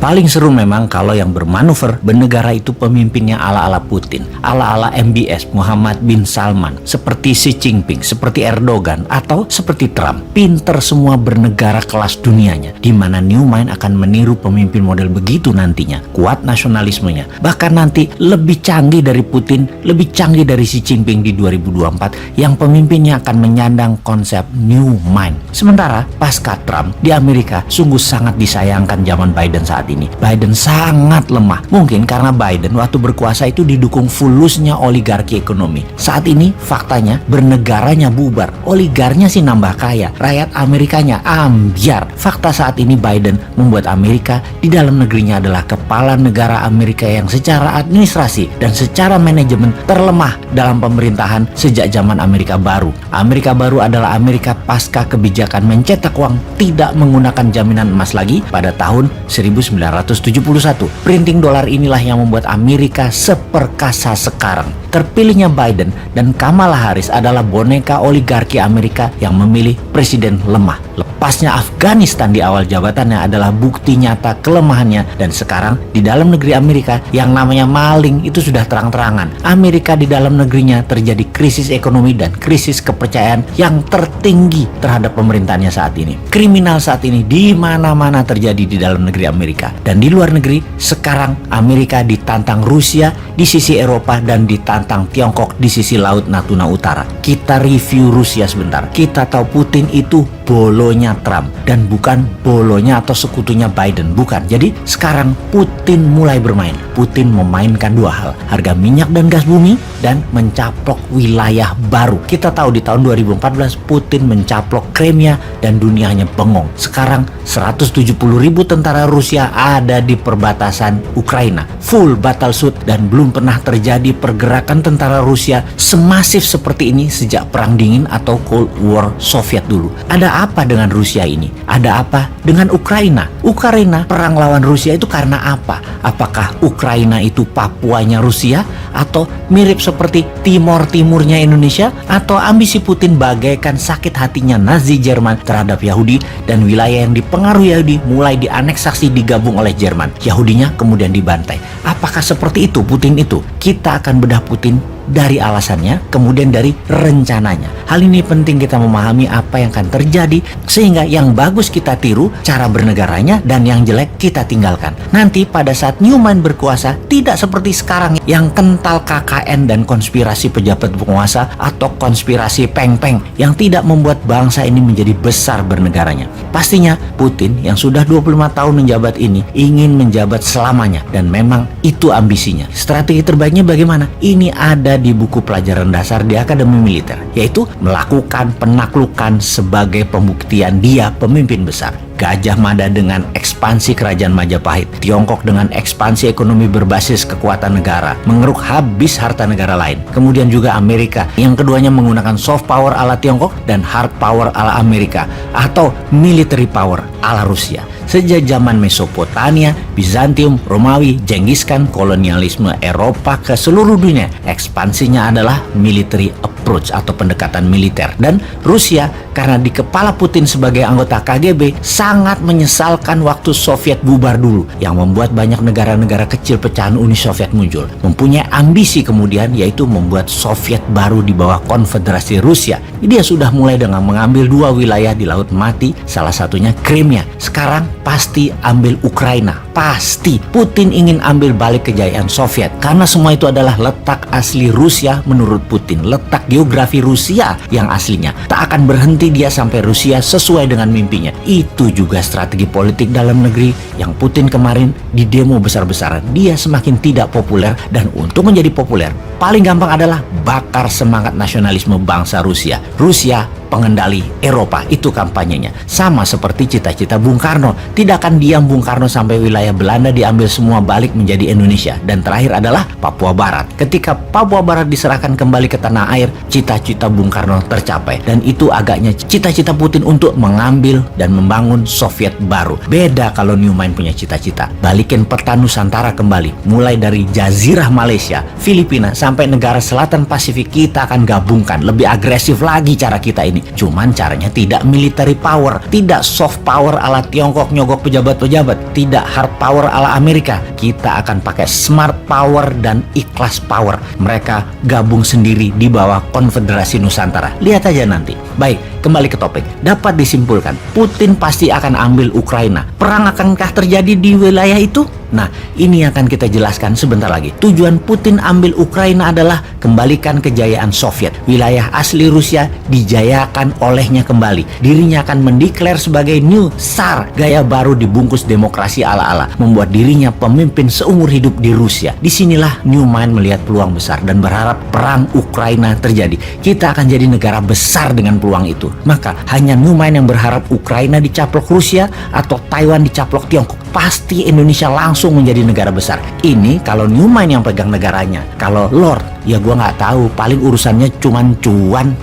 Paling seru memang kalau yang bermanuver bernegara itu pemimpinnya ala-ala Putin, ala-ala MBS Muhammad bin Salman, seperti Xi Jinping, seperti Erdogan, atau seperti Trump. Pinter semua bernegara kelas dunianya, di mana New Mind akan meniru pemimpin model begitu nantinya. Kuat nasionalismenya, bahkan nanti lebih canggih dari Putin, lebih canggih dari Xi Jinping di 2024 yang pemimpinnya akan menyandang konsep New Mind. Sementara pasca Trump di Amerika sungguh sangat disayangkan zaman Biden saat ini. Biden sangat lemah, mungkin karena Biden waktu berkuasa itu didukung fulusnya oligarki ekonomi. Saat ini faktanya bernegaranya bubar, oligarnya sih nambah kaya, rakyat Amerikanya ambyar. Fakta saat ini Biden membuat Amerika di dalam negerinya adalah kepala negara Amerika yang secara administrasi dan secara manajemen terlemah dalam pemerintahan sejak zaman Amerika Baru. Amerika Baru adalah Amerika pasca kebijakan mencetak uang tidak menggunakan jaminan emas lagi pada tahun 1971. Printing dolar inilah yang membuat Amerika seperkasa sekarang. Terpilihnya Biden dan Kamala Harris adalah boneka oligarki Amerika yang memilih presiden lemah. Lepasnya Afghanistan di awal jabatannya adalah bukti nyata kelemahannya, dan sekarang di dalam negeri Amerika yang namanya maling itu sudah terang-terangan. Amerika di dalam negerinya terjadi krisis ekonomi dan krisis kepercayaan yang tertinggi terhadap pemerintahnya saat ini. Kriminal saat ini di mana-mana terjadi di dalam negeri Amerika, dan di luar negeri sekarang Amerika ditantang Rusia di sisi Eropa dan ditantang Tiongkok di sisi Laut Natuna Utara. Kita review Rusia sebentar. Kita tahu Putin itu bolonya Trump dan bukan bolonya atau sekutunya Biden, bukan. Jadi sekarang Putin mulai bermain. Putin memainkan dua hal, harga minyak dan gas bumi dan mencaplok wilayah baru. Kita tahu di tahun 2014 Putin mencaplok Crimea dan dunianya bengong. Sekarang 170.000 tentara Rusia ada di perbatasan Ukraina, full battlesuit, dan belum pernah terjadi pergerakan tentara Rusia semasif seperti ini sejak Perang Dingin atau Cold War Soviet dulu. Ada apa dengan Rusia ini? Ada apa dengan Ukraina? Ukraina perang lawan Rusia itu karena apa? Apakah Ukraina itu Papuanya Rusia? Atau mirip seperti Timur-Timurnya Indonesia? Atau ambisi Putin bagaikan sakit hatinya Nazi Jerman terhadap Yahudi dan wilayah yang dipengaruhi Yahudi mulai dianeksasi digabung oleh Jerman. Yahudinya kemudian dibantai. Apakah seperti itu Putin itu? Kita akan bedah Putin dari alasannya, kemudian dari rencananya. Hal ini penting kita memahami apa yang akan terjadi, sehingga yang bagus kita tiru cara bernegaranya dan yang jelek kita tinggalkan. Nanti pada saat New Mind berkuasa, tidak seperti sekarang yang kental KKN dan konspirasi pejabat penguasa atau konspirasi peng-peng yang tidak membuat bangsa ini menjadi besar bernegaranya. Pastinya Putin yang sudah 25 tahun menjabat ini ingin menjabat selamanya, dan memang itu ambisinya. Strategi terbaiknya bagaimana? Ini ada di buku pelajaran dasar di Akademi Militer, yaitu melakukan penaklukan sebagai pembuktian dia pemimpin besar. Gajah Mada dengan ekspansi kerajaan Majapahit, Tiongkok dengan ekspansi ekonomi berbasis kekuatan negara, mengeruk habis harta negara lain. Kemudian juga Amerika, yang keduanya menggunakan soft power ala Tiongkok dan hard power ala Amerika, atau military power ala Rusia. Sejak zaman Mesopotamia, Bizantium, Romawi, Genghis Khan, kolonialisme Eropa ke seluruh dunia, ekspansinya adalah military approach atau pendekatan militer. Dan Rusia, karena di kepala Putin sebagai anggota KGB, sangat menyesalkan waktu Soviet bubar dulu, yang membuat banyak negara-negara kecil pecahan Uni Soviet muncul. Mempunyai ambisi kemudian, yaitu membuat Soviet baru di bawah Konfederasi Rusia. Dia sudah mulai dengan mengambil dua wilayah di Laut Mati, salah satunya Crimea. Sekarang pasti ambil Ukraina. Pasti Putin ingin ambil balik kejayaan Soviet, karena semua itu adalah letak asli Rusia menurut Putin, letak geografi Rusia yang aslinya. Tak akan berhenti dia sampai Rusia sesuai dengan mimpinya. Itu juga strategi politik dalam negeri yang Putin kemarin di demo besar-besaran. Dia semakin tidak populer, dan untuk menjadi populer paling gampang adalah bakar semangat nasionalisme bangsa Rusia. Rusia pengendali Eropa, itu kampanyenya. Sama seperti cita-cita Bung Karno. Tidak akan diam Bung Karno sampai wilayah Belanda diambil semua balik menjadi Indonesia. Dan terakhir adalah Papua Barat. Ketika Papua Barat diserahkan kembali ke tanah air, cita-cita Bung Karno tercapai. Dan itu agaknya cita-cita Putin untuk mengambil dan membangun Soviet baru. Beda kalau New Mind punya cita-cita. Balikin peta Nusantara kembali. Mulai dari Jazirah Malaysia, Filipina, sampai negara selatan Pasifik, kita akan gabungkan. Lebih agresif lagi cara kita ini. begini. Cuman caranya tidak military power, tidak soft power ala Tiongkok nyogok pejabat-pejabat, tidak hard power ala Amerika. Kita akan pakai smart power dan ikhlas power. Mereka gabung sendiri di bawah Konfederasi Nusantara. Lihat aja nanti. Baik, kembali ke topik. Dapat disimpulkan, Putin pasti akan ambil Ukraina. Perang akankah terjadi di wilayah itu? Nah, ini akan kita jelaskan sebentar lagi. Tujuan Putin ambil Ukraina adalah kembalikan kejayaan Soviet. Wilayah asli Rusia dijayakan olehnya kembali. Dirinya akan mendeklar sebagai New Tsar, gaya baru dibungkus demokrasi ala-ala, membuat dirinya pemimpin seumur hidup di Rusia. Disinilah Newman melihat peluang besar dan berharap perang Ukraina terjadi. Kita akan jadi negara besar dengan peluang itu. Maka hanya Newman yang berharap Ukraina dicaplok Rusia atau Taiwan dicaplok Tiongkok. Pasti Indonesia langsung menjadi negara besar. Ini kalau Newman yang pegang negaranya. Kalau Lord, ya gua nggak tahu. Paling urusannya cuman cuan.